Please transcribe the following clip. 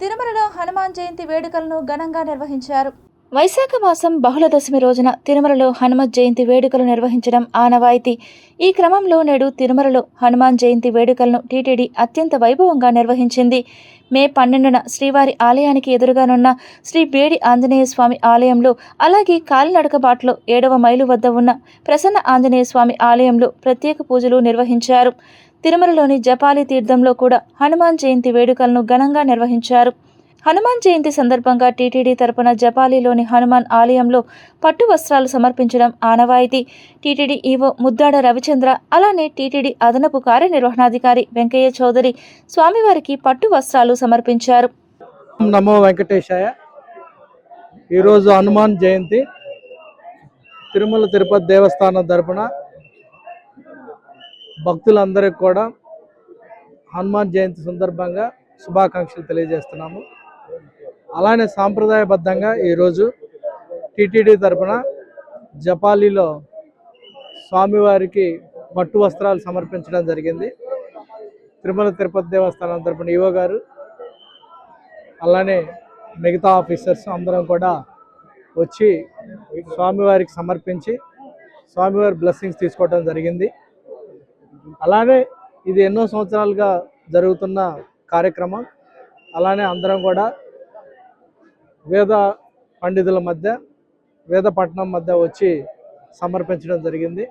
తిరుమలలో హనుమాన్ జయంతి వేడుకలను ఘనంగా నిర్వహించారు. వైశాఖ మాసం బహుళ దశమి రోజున తిరుమలలో హనుమత్ జయంతి వేడుకలు నిర్వహించడం ఆనవాయితీ. ఈ క్రమంలో నేడు తిరుమలలో హనుమాన్ జయంతి వేడుకలను టీటీడీ అత్యంత వైభవంగా నిర్వహించింది. మే 12న శ్రీవారి ఆలయానికి ఎదురుగానున్న శ్రీ బేడి ఆంజనేయ స్వామి ఆలయంలో, అలాగే కాలినడక బాటలో 7వ మైలు వద్ద ఉన్న ప్రసన్న ఆంజనేయ స్వామి ఆలయంలో ప్రత్యేక పూజలు నిర్వహించారు. తిరుమలలోని జపాలి తీర్థంలో కూడా హనుమాన్ జయంతి వేడుకలను ఘనంగా నిర్వహించారు. హనుమాన్ జయంతి సందర్భంగా టీటీడీ తరపున జపాలిలోని హనుమాన్ ఆలయంలో పట్టు వస్త్రాలు సమర్పించడం ఆనవాయితీ. టీటీడీ ఈవో ముద్దాడ రవిచంద్ర, అలానే టీటీడీ అదనపు కార్యనిర్వహణాధికారి వెంకయ్య చౌదరి స్వామివారికి పట్టు వస్త్రాలు సమర్పించారు. నమో వెంకటేశాయ. ఈరోజు హనుమాన్ జయంతి తిరుమల తిరుపతి దేవస్థానం తరపున భక్తులందరికీ కూడా హనుమాన్ జయంతి సందర్భంగా శుభాకాంక్షలు తెలియజేస్తున్నాము. అలానే సాంప్రదాయబద్ధంగా ఈరోజు టీటీడీ తరపున జపాలిలో స్వామివారికి పట్టు వస్త్రాలు సమర్పించడం జరిగింది. తిరుమల తిరుపతి దేవస్థానం తరపున ఈవో గారు, అలానే మిగతా ఆఫీసర్స్ అందరం కూడా వచ్చి స్వామివారికి సమర్పించి స్వామివారి బ్లెస్సింగ్స్ తీసుకోవడం జరిగింది. అలానే ఇది ఎన్నో సంవత్సరాలుగా జరుగుతున్న కార్యక్రమం. అలానే అందరం కూడా వేద పండితుల మధ్య, వేద పట్టణం మధ్య వచ్చి సమర్పించడం జరిగింది.